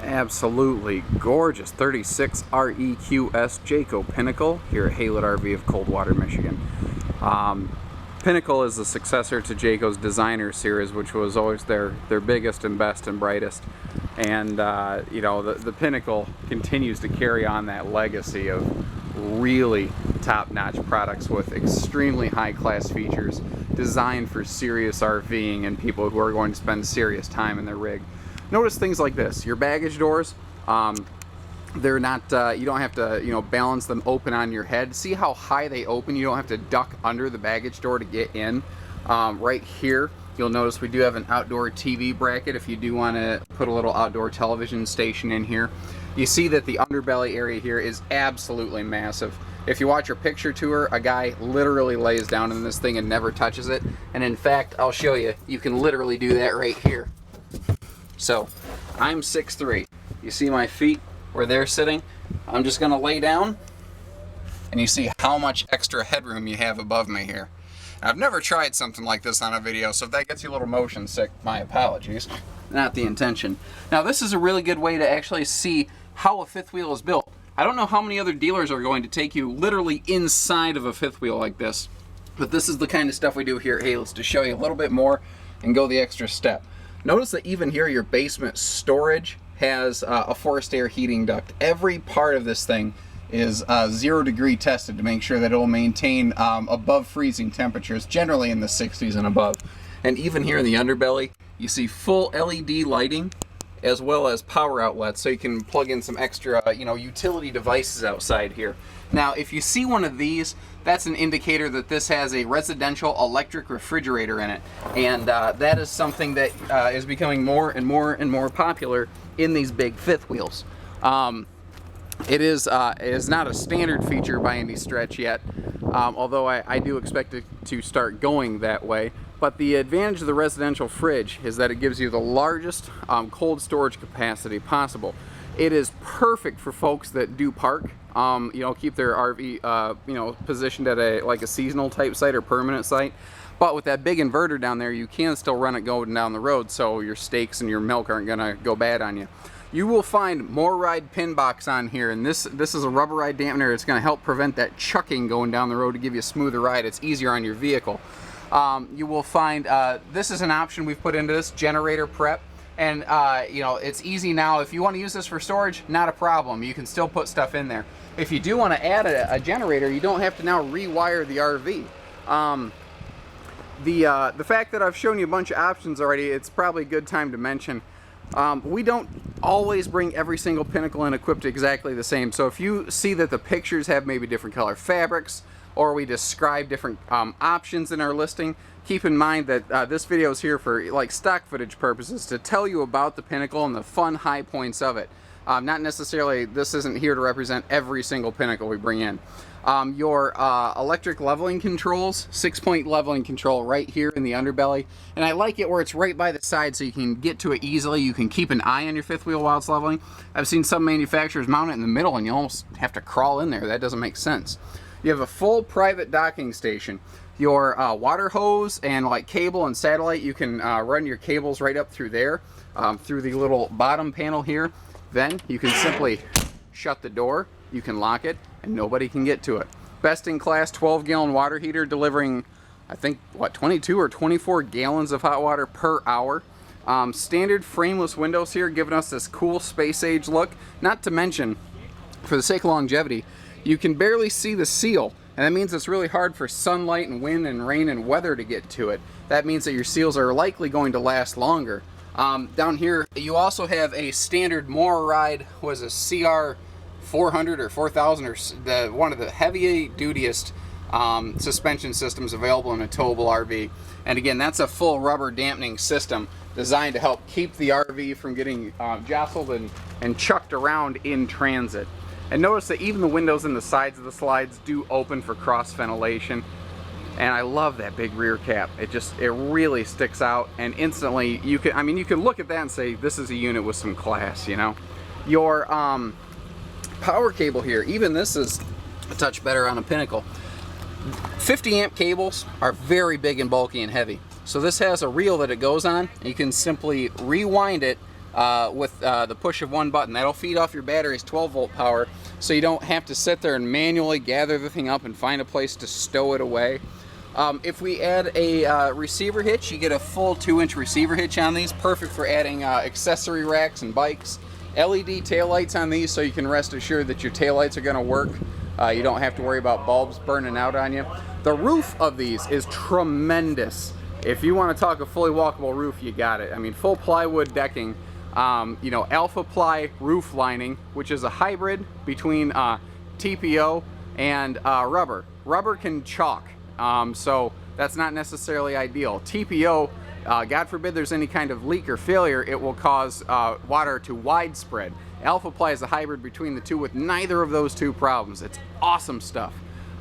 Absolutely gorgeous 36 REQS Jayco Pinnacle here at Haylett RV of Coldwater, Michigan. Pinnacle is the successor to Jayco's Designer series, which was always their biggest and best and brightest. And you know, the Pinnacle continues to carry on that legacy of really top-notch products with extremely high-class features designed for serious RVing and people who are going to spend serious time in their rig. Notice things like this. Your baggage doors, they're not, you don't have to, you know, balance them open on your head. See how high they open? You don't have to duck under the baggage door to get in. Right here, you'll notice we do have an outdoor TV bracket if you do want to put a little outdoor television station in here. You see that the underbelly area here is absolutely massive. If you watch your picture tour, a guy literally lays down in this thing and never touches it. And in fact, I'll show you, you can literally do that right here. So, I'm 6'3". You see my feet where they're sitting? I'm just gonna lay down, and you see how much extra headroom you have above me here. I've never tried something like this on a video, so if that gets you a little motion sick, my apologies. Not the intention. Now, this is a really good way to actually see how a fifth wheel is built. I don't know how many other dealers are going to take you literally inside of a fifth wheel like this, but this is the kind of stuff we do here at Haylett to show you a little bit more and go the extra step. Notice that even here, your basement storage has a forced air heating duct. Every part of this thing is 0 degree tested to make sure that it will maintain above freezing temperatures, generally in the 60s and above. And even here in the underbelly, you see full LED lighting as well as power outlets, so you can plug in some extra, you know, utility devices outside here. Now, if you see one of these, that's an indicator that this has a residential electric refrigerator in it, and that is something that is becoming more and more popular in these big fifth wheels. It is not a standard feature by any stretch yet, although I do expect it to start going that way. But the advantage of the residential fridge is that it gives you the largest cold storage capacity possible. It is perfect for folks that do park, you know, keep their RV, you know, positioned at a seasonal type site or permanent site. But with that big inverter down there, you can still run it going down the road, so your steaks and your milk aren't gonna go bad on you. You will find more ride pin box on here, and this is a rubber ride dampener. It's going to help prevent that chucking going down the road to give you a smoother ride. It's easier on your vehicle. You will find this is an option we've put into this, generator prep, and you know, it's easy now. If you want to use this for storage, not a problem. You can still put stuff in there. If you do want to add a generator, you don't have to now rewire the RV. The fact that I've shown you a bunch of options already, it's probably a good time to mention. We don't always bring every single Pinnacle in equipped exactly the same. So if you see that the pictures have maybe different color fabrics, or we describe different options in our listing, keep in mind that this video is here for like stock footage purposes to tell you about the Pinnacle and the fun high points of it. Not necessarily, this isn't here to represent every single Pinnacle we bring in. Your electric leveling controls, 6-point leveling control right here in the underbelly, and I like it where it's right by the side so you can get to it easily. You can keep an eye on your fifth wheel while it's leveling. I've seen some manufacturers mount it in the middle and you almost have to crawl in there. That doesn't make sense. You have a full private docking station. Your water hose and like cable and satellite, you can run your cables right up through there, through the little bottom panel here. Then you can simply shut the door, you can lock it, and nobody can get to it. Best in class 12-gallon water heater delivering, I think, what, 22 or 24 gallons of hot water per hour. Standard frameless windows here giving us this cool space age look. Not to mention, for the sake of longevity, you can barely see the seal, and that means it's really hard for sunlight and wind and rain and weather to get to it. That means that your seals are likely going to last longer. Down here, you also have a standard MoreRide, was a CR 400 or 4000, or one of the heavy-dutiest suspension systems available in a towable RV. And again, that's a full rubber dampening system designed to help keep the RV from getting jostled and chucked around in transit. And notice that even the windows in the sides of the slides do open for cross ventilation. And I love that big rear cap. It really sticks out, and instantly you can, I mean, you can look at that and say this is a unit with some class, you know. Your power cable here, even this is a touch better on a Pinnacle. 50 amp cables are very big and bulky and heavy. So this has a reel that it goes on, and you can simply rewind it with the push of one button. That'll feed off your battery's 12-volt power, so you don't have to sit there and manually gather the thing up and find a place to stow it away. If we add a receiver hitch, you get a full 2-inch receiver hitch on these, perfect for adding accessory racks and bikes. LED taillights on these, so you can rest assured that your taillights are going to work. You don't have to worry about bulbs burning out on you. The roof of these is tremendous. If you want to talk a fully walkable roof, you got it. I mean, full plywood decking, you know, alpha ply roof lining, which is a hybrid between TPO and rubber. Rubber can chalk, so that's not necessarily ideal. TPO, God forbid there's any kind of leak or failure, it will cause water to widespread. Alpha ply is a hybrid between the two with neither of those two problems. It's awesome stuff.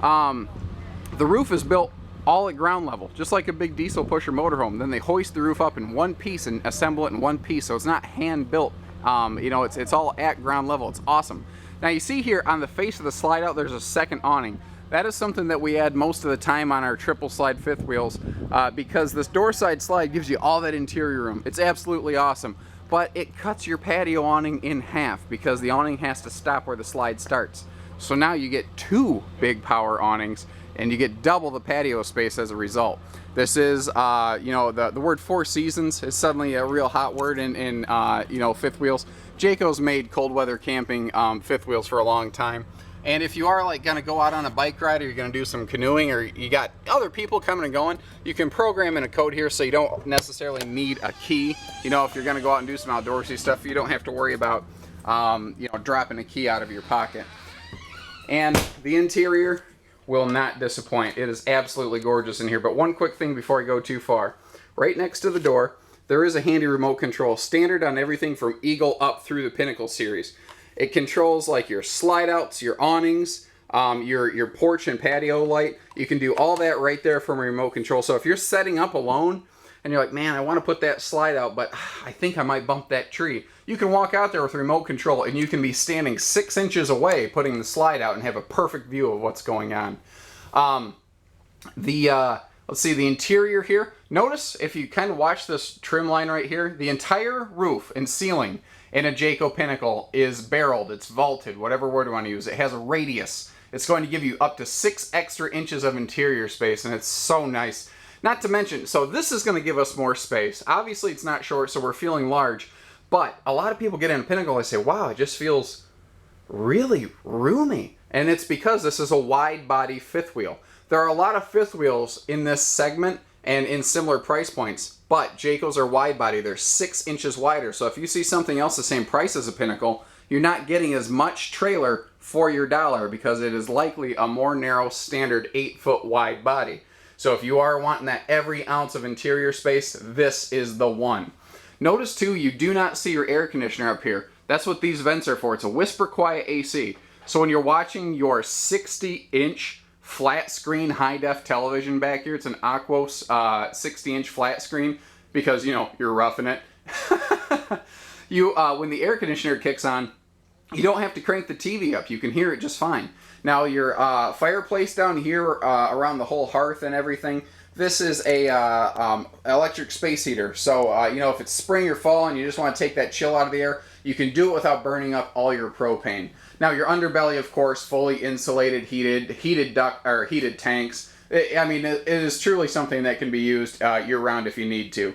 The roof is built all at ground level, just like a big diesel pusher motorhome. Then they hoist the roof up in one piece and assemble it in one piece, so it's not hand built. You know, it's all at ground level. It's awesome. Now you see here on the face of the slide out, there's a second awning. That is something that we add most of the time on our triple slide fifth wheels because this door side slide gives you all that interior room. It's absolutely awesome, but it cuts your patio awning in half because the awning has to stop where the slide starts. So now you get 2 big power awnings and you get double the patio space as a result. This is, you know, the word 4 seasons is suddenly a real hot word in you know, fifth wheels. Jayco's made cold weather camping fifth wheels for a long time. And if you are like gonna go out on a bike ride, or you're gonna do some canoeing, or you got other people coming and going, you can program in a code here so you don't necessarily need a key. You know, if you're gonna go out and do some outdoorsy stuff, you don't have to worry about, you know, dropping a key out of your pocket. And the interior will not disappoint. It is absolutely gorgeous in here. But one quick thing before I go too far. Right next to the door, there is a handy remote control, standard on everything from Eagle up through the Pinnacle series. It controls like your slide outs, your awnings, your porch and patio light. You can do all that right there from a remote control. So if you're setting up alone and you're like, man, I want to put that slide out, but I think I might bump that tree, you can walk out there with remote control and you can be standing 6 inches away putting the slide out and have a perfect view of what's going on. Let's see, the interior here. Notice if you kind of watch this trim line right here, the entire roof and ceiling in a Jayco Pinnacle is barreled, it's vaulted, whatever word you want to use. It has a radius. It's going to give you up to 6 extra inches of interior space, and it's so nice. Not to mention, so this is going to give us more space. Obviously it's not short, so we're feeling large, but a lot of people get in a Pinnacle and say, wow, it just feels really roomy. And it's because this is a wide body fifth wheel. There are a lot of fifth wheels in this segment and in similar price points, but Jayco's are wide body. They're 6 inches wider. So if you see something else the same price as a Pinnacle, you're not getting as much trailer for your dollar because it is likely a more narrow standard 8-foot wide body. So if you are wanting that every ounce of interior space, this is the one. Notice too, you do not see your air conditioner up here. That's what these vents are for. It's a whisper quiet AC. So when you're watching your 60-inch flat screen high def television back here, it's an Aquos 60-inch flat screen because, you know, you're roughing it. When the air conditioner kicks on, you don't have to crank the TV up. You can hear it just fine. Now your fireplace down here around the whole hearth and everything, this is a electric space heater. So, you know, if it's spring or fall and you just want to take that chill out of the air, you can do it without burning up all your propane. Now your underbelly, of course, fully insulated, heated duct or heated tanks. I mean, it is truly something that can be used year-round if you need to.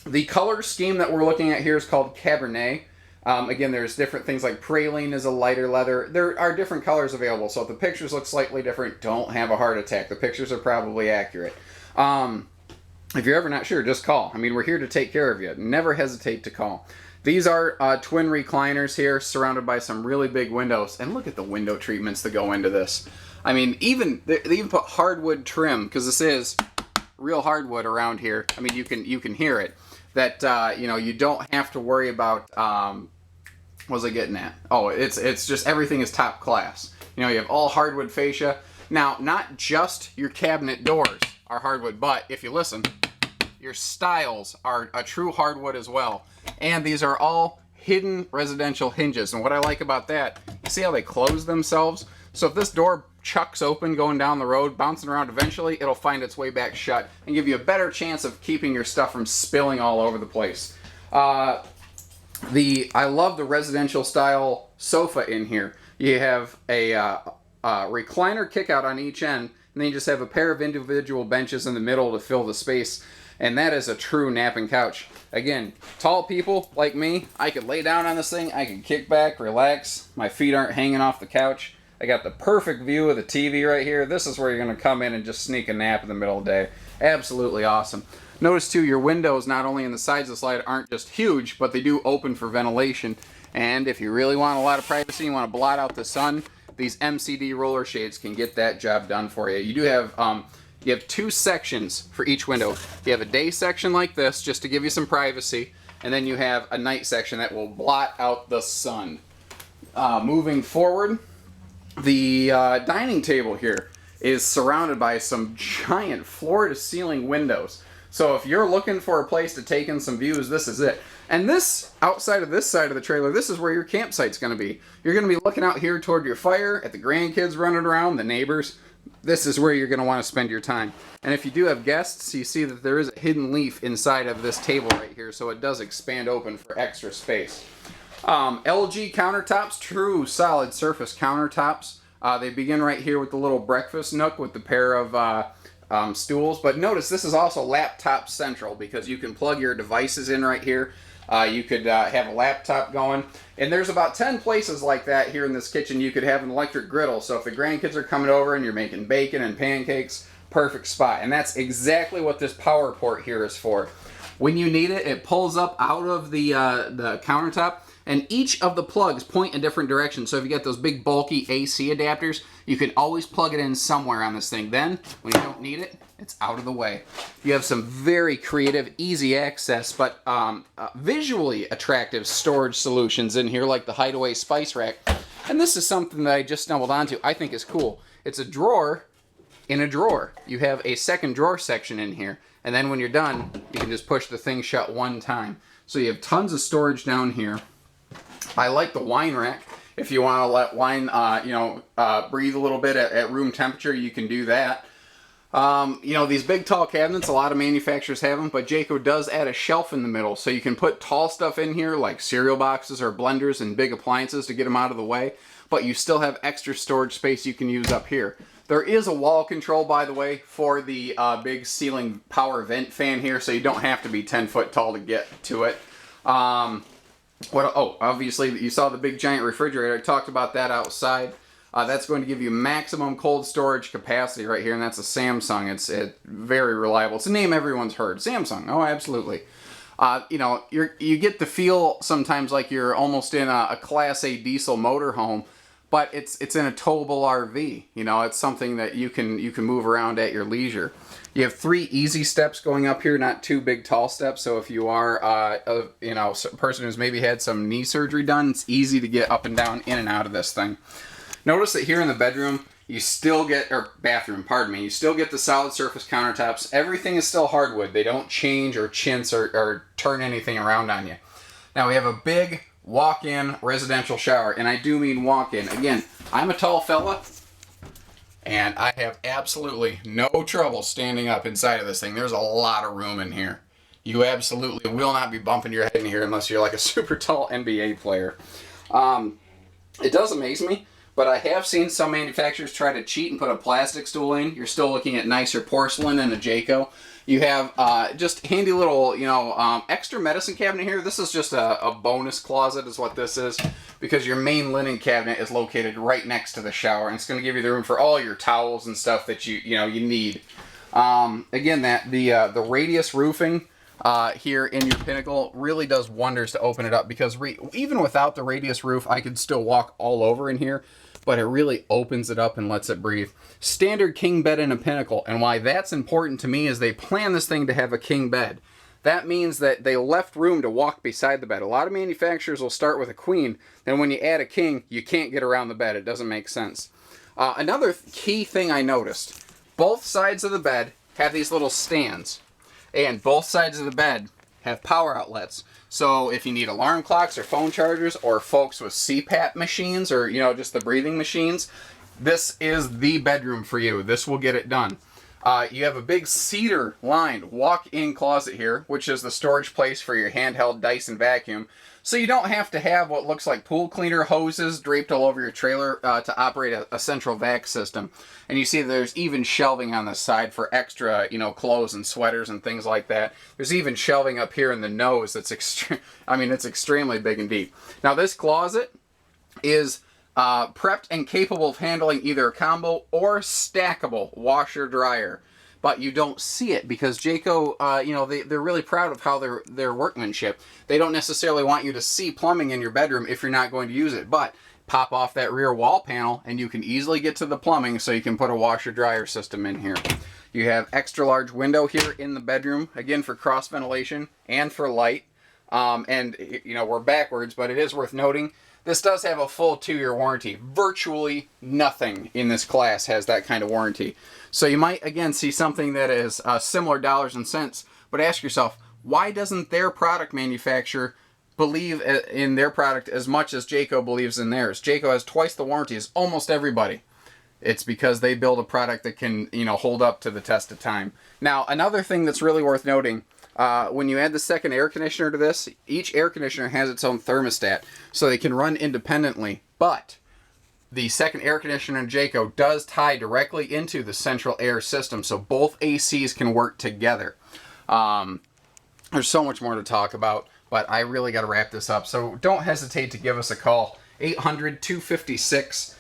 The color scheme that we're looking at here is called Cabernet. Again, there's different things like praline is a lighter leather. There are different colors available, so if the pictures look slightly different, don't have a heart attack. The pictures are probably accurate. If you're ever not sure, just call. I mean, we're here to take care of you. Never hesitate to call. These are twin recliners here, surrounded by some really big windows. And look at the window treatments that go into this. I mean, they even put hardwood trim, because this is real hardwood around here. I mean, you can hear it. That you know, you don't have to worry about. What was I getting at? Oh, it's just everything is top class. You know, you have all hardwood fascia. Now, not just your cabinet doors are hardwood, but if you listen, your stiles are a true hardwood as well. And these are all hidden residential hinges. And what I like about that, you see how they close themselves? So if this door chucks open going down the road, bouncing around, eventually it'll find its way back shut and give you a better chance of keeping your stuff from spilling all over the place. I love the residential style sofa in here. You have a recliner kickout on each end, and then you just have a pair of individual benches in the middle to fill the space. And that is a true napping couch. Again, tall people like me, I could lay down on this thing, I could kick back, relax. My feet aren't hanging off the couch. I got the perfect view of the TV right here. This is where you're going to come in and just sneak a nap in the middle of the day. Absolutely awesome. Notice too, your windows, not only in the sides of the slide, aren't just huge, but they do open for ventilation. And if you really want a lot of privacy, you want to blot out the sun, these MCD roller shades can get that job done for you. You do have you have two sections for each window. You have a day section like this, just to give you some privacy, and then you have a night section that will blot out the sun. Moving forward, the dining table here is surrounded by some giant floor-to-ceiling windows. So if you're looking for a place to take in some views, this is it. And this, outside of this side of the trailer, this is where your campsite's going to be. You're going to be looking out here toward your fire, at the grandkids running around, the neighbors. This is where you're going to want to spend your time. And if you do have guests, you see that there is a hidden leaf inside of this table right here, so it does expand open for extra space. LG countertops, true solid surface countertops. They begin right here with the little breakfast nook with the pair of stools. But notice this is also laptop central because you can plug your devices in right here. You could have a laptop going. And there's about 10 places like that here in this kitchen. You could have an electric griddle. So if the grandkids are coming over and you're making bacon and pancakes, perfect spot. And that's exactly what this power port here is for. When you need it, it pulls up out of the countertop. And each of the plugs point in different directions. So if you get those big bulky AC adapters, you can always plug it in somewhere on this thing. Then, when you don't need it, it's out of the way. You have some very creative, easy access, but visually attractive storage solutions in here, like the Hideaway Spice Rack. And this is something that I just stumbled onto. I think is cool. It's a drawer in a drawer. You have a second drawer section in here. And then when you're done, you can just push the thing shut one time. So you have tons of storage down here. I like the wine rack. If you want to let wine, breathe a little bit at room temperature, you can do that. These big tall cabinets, a lot of manufacturers have them, but Jayco does add a shelf in the middle, so you can put tall stuff in here like cereal boxes or blenders and big appliances to get them out of the way, but you still have extra storage space you can use up here. There is a wall control, by the way, for the big ceiling power vent fan here, so you don't have to be 10 foot tall to get to it. Obviously you saw the big giant refrigerator. I talked about that outside. That's going to give you maximum cold storage capacity right here, and that's a Samsung. It's very reliable. It's a name everyone's heard. Samsung. Oh, absolutely. You get the feel sometimes like you're almost in a Class A diesel motorhome, but it's in a towable RV. It's something that you can move around at your leisure. You have 3 easy steps going up here, not 2 big tall steps. So if you are a person who's maybe had some knee surgery done, it's easy to get up and down, in and out of this thing. Notice that here in the bedroom, you still get, or bathroom, pardon me, you still get the solid surface countertops. Everything is still hardwood. They don't change or chintz or turn anything around on you. Now we have a big walk-in residential shower, and I do mean walk-in. Again, I'm a tall fella, and I have absolutely no trouble standing up inside of this thing. There's a lot of room in here. You absolutely will not be bumping your head in here unless you're like a super tall NBA player. It does amaze me, but I have seen some manufacturers try to cheat and put a plastic stool in. You're still looking at nicer porcelain and a Jayco. You have just handy little, extra medicine cabinet here. This is just a bonus closet is what this is, because your main linen cabinet is located right next to the shower, and it's going to give you the room for all your towels and stuff that you need. Again, the radius roofing here in your Pinnacle really does wonders to open it up, because even without the radius roof, I could still walk all over in here, but it really opens it up and lets it breathe. Standard king bed in a Pinnacle, and why that's important to me is they plan this thing to have a king bed. That means that they left room to walk beside the bed. A lot of manufacturers will start with a queen, then when you add a king, you can't get around the bed. It doesn't make sense. Another key thing I noticed, both sides of the bed have these little stands, and both sides of the bed have power outlets. So if you need alarm clocks or phone chargers, or folks with CPAP machines, or just the breathing machines, this is the bedroom for you. This will get it done. You have a big cedar lined walk-in closet here, which is the storage place for your handheld Dyson vacuum. So you don't have to have what looks like pool cleaner hoses draped all over your trailer to operate a central vac system. And you see there's even shelving on the side for extra, you know, clothes and sweaters and things like that. There's even shelving up here in the nose that's it's extremely big and deep. Now this closet is prepped and capable of handling either a combo or stackable washer dryer. But you don't see it because Jayco, you know, they're really proud of how their workmanship. They don't necessarily want you to see plumbing in your bedroom if you're not going to use it. But pop off that rear wall panel and you can easily get to the plumbing so you can put a washer dryer system in here. You have extra large window here in the bedroom, again for cross ventilation and for light. And, you know, we're backwards, but it is worth noting this does have a full 2-year warranty. Virtually nothing in this class has that kind of warranty. So you might, again, see something that is similar dollars and cents, but ask yourself, why doesn't their product manufacturer believe in their product as much as Jayco believes in theirs? Jayco has twice the warranty as almost everybody. It's because they build a product that can, you know, hold up to the test of time. Now, another thing that's really worth noting, when you add the second air conditioner to this, each air conditioner has its own thermostat, so they can run independently, but the second air conditioner in Jayco does tie directly into the central air system, so both ACs can work together. There's so much more to talk about, but I really got to wrap this up, so don't hesitate to give us a call. 800-256-5196.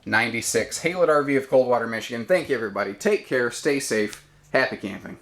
Haylett RV of Coldwater, Michigan. Thank you, everybody. Take care, stay safe, happy camping.